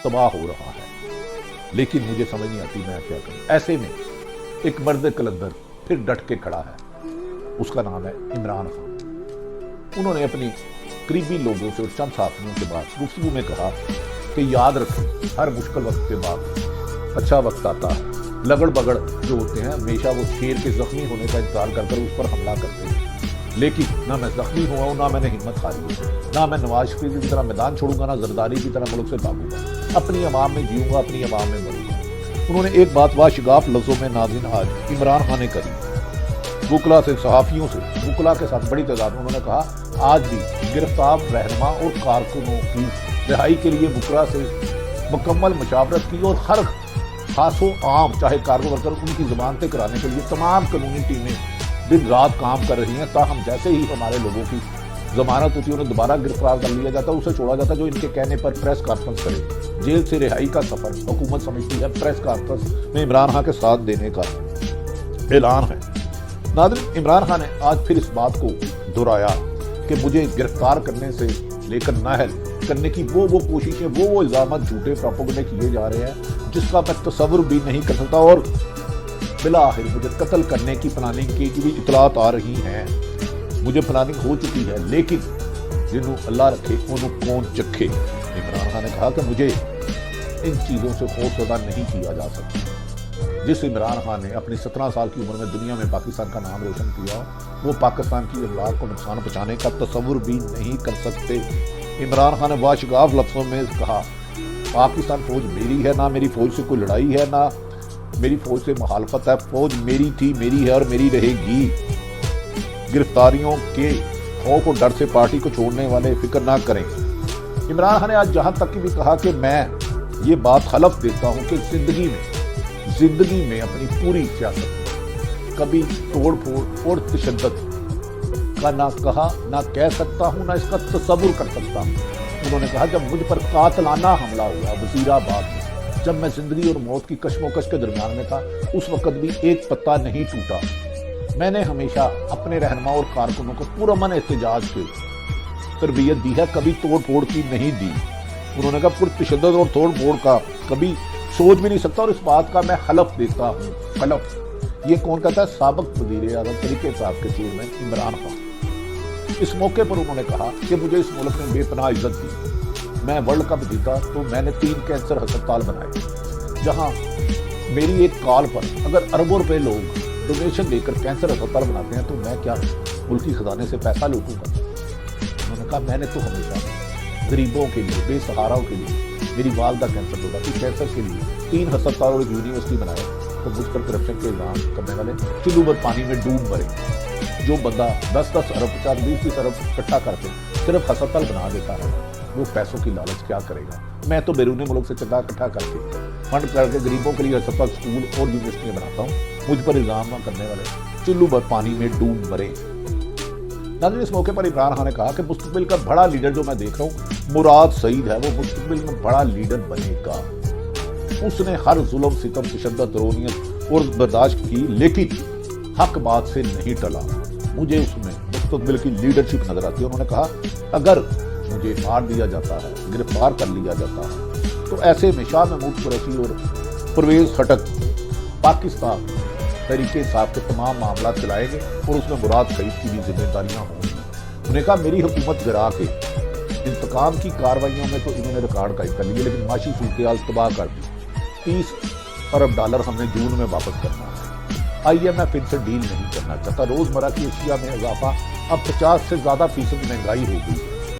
तबाह हो रहा है, लेकिन मुझे समझ नहीं आती मैं क्या करूं। ऐसे में एक मर्द कलंदर फिर डट के खड़ा है, उसका नाम है इमरान खान। उन्होंने अपनी करीबी लोगों से और चंद साथियों के बाद गुफ्तगू में कहा कि याद रखें, हर मुश्किल वक्त के बाद अच्छा वक्त आता है। लगड़ बगड़ जो होते हैं हमेशा वो शेर के जख्मी होने का इंतजार कर उस पर हमला करते हैं, लेकिन ना मैं जख्मी हुआ हूँ, ना मैंने हिम्मत हारी है, ना मैं नवाज शरीफ की तरह मैदान छोड़ूंगा, ना जरदारी की तरह मुल्क से भागूंगा। अपनी अवाम में जीऊंगा, अपनी अवाम में मरूंगा। उन्होंने एक बात वाशिगाफ लफ्जों में नाज़रीन आज इमरान खान ने करी। बुकला से सहाफ़ियों से बुकला के साथ बड़ी तादाद में उन्होंने कहा आज भी गिरफ्तार रहनुमा और कारकुनों की रिहाई के लिए बुकला से मुकम्मल मशावरत की और हर खासो आम चाहे कार्गो वर्कर उनकी जमानतें कराने के लिए तमाम कानूनी टीमें दिन रात काम कर रही हैं। ताहम जैसे ही हमारे लोगों की जमानत होती है उन्हें दोबारा गिरफ्तार कर लिया जाता है, उसे छोड़ा जाता है जो इनके कहने पर प्रेस कॉन्फ्रेंस करे। जेल से रिहाई का सफर हुकूमत समझती है प्रेस कॉन्फ्रेंस में इमरान खान के साथ देने का ऐलान है। नाज़रीन, इमरान खान ने आज फिर इस बात को दोहराया कि मुझे गिरफ्तार करने से लेकर नाअहल करने की वो कोशिशें, वो इल्जाम झूठे प्रोपेगेंडे किए जा रहे हैं जिसका मैं तसव्वुर भी नहीं कर सकता। और बिला आखिर मुझे कत्ल करने की प्लानिंग की भी इतलात आ रही हैं। मुझे प्लानिंग हो चुकी है, लेकिन जिन्हों अल्लाह रखे उन्हों कौन चखे। इमरान खान ने कहा कि मुझे इन चीज़ों से खौफजदा नहीं किया जा सकता। जिस इमरान खान ने अपनी 17 साल की उम्र में दुनिया में पाकिस्तान का नाम रोशन किया, वो पाकिस्तान की अमलाक को नुकसान पहुँचाने का तसव्वुर भी नहीं कर सकते। इमरान खान ने वाशिगाफ लफ्ज़ों में कहा पाकिस्तान फौज मेरी है, ना मेरी फौज से कोई लड़ाई है, ना मेरी फौज से मुखालफत है। फौज मेरी थी, मेरी है और मेरी रहेगी। गिरफ्तारियों के खौफ और डर से पार्टी को छोड़ने वाले फिक्र ना करें। इमरान खान ने आज जहां तक भी कहा कि मैं ये बात हलफ देता हूं कि जिंदगी में अपनी पूरी सियासत कभी तोड़ फोड़ और तशद्दुद का ना कहा, ना कह सकता हूं, ना इसका तसव्वुर कर सकता हूं। उन्होंने कहा जब मुझ पर कातलाना हमला हुआ वजीराबाद में, जब मैं जिंदगी और मौत की कश्मोकश के दरमियान में था, उस वक्त भी एक पत्ता नहीं टूटा। मैंने हमेशा अपने रहनुमा और कारकुनों को पुरअमन एहतजाज की तरबियत दी है, कभी तोड़ फोड़ की नहीं दी। उन्होंने कहा पुरतशद्दुद और तोड़ फोड़ का कभी सोच भी नहीं सकता और इस बात का मैं हलफ देता हूँ। हलफ ये कौन कहता है? साबिक वज़ीर आज़म तरीके साहब के चेयरमैन इमरान खान। इस मौके पर उन्होंने कहा कि मुझे इस मुल्क ने बेपनाह इज्जत दी। मैं वर्ल्ड कप जीता तो मैंने 3 कैंसर अस्पताल बनाए, जहां मेरी एक कॉल पर अगर अरबों रुपए लोग डोनेशन देकर कैंसर अस्पताल बनाते हैं तो मैं क्या मुल्की खजाने से पैसा लूटूंगा? उन्होंने कहा मैंने तो हमेशा गरीबों के लिए, बेसहाराओं के लिए, मेरी वालदा कैंसर होगा कि कैंसर के लिए 3 अस्पताल और एक यूनिवर्सिटी बनाए, तो मुझ पर करप्शन के इल्जाम करने वाले चिल्लू भर पानी में डूब मरे। जो बंदा 10-10 अरब 50-20 अरब इकट्ठा करके सिर्फ अस्पताल बना देता है, वो पैसों की लालच क्या करेगा? मैं तो बैरूनी मुल्क से चंदा इकट्ठा करके फंड करके गरीबों के लिए अस्पताल, स्कूल और यूनिवर्सिटियाँ बनाता हूँ। मुझ पर इल्जाम न करने वाले चिल्लू भर पानी में डूब मरे। नाज़रीन, इस मौके पर इमरान खान ने कहा कि मुस्तकबिल का बड़ा लीडर जो मैं देख रहा हूँ मुराद सईद है, वो मुस्तकबिल में बड़ा लीडर बनेगा। उसने हर जुल्म, सितम, तशद्दुद, रोनियत और बर्दाश्त की, लेकिन हक बात से नहीं टला। मुझे उसमें मुस्तकबिल की लीडरशिप नजर आती है। उन्होंने कहा अगर मुझे मार दिया जाता है, गिरफ्तार कर लिया जाता है, तो ऐसे में शाह महमूद कुरैशी और परवेज खटक पाकिस्तान तरीके साहब के तमाम मामला चलाएंगे और उसमें मुराद सईद की भी जिम्मेदारियां होंगी। उन्होंने कहा मेरी हुकूमत गिरा के इंतकाम की कार्रवाइयों में तो इन्होंने रिकॉर्ड कायम कर लिए, लेकिन माशी सूरत तबाह कर दी। 30 अरब डॉलर हमने जून में वापस करना है। IMF इनसे डील नहीं करना चाहता। रोजमर्रा की अशिया में इजाफा, अब 50 से ज्यादा % महंगाई हो गई है।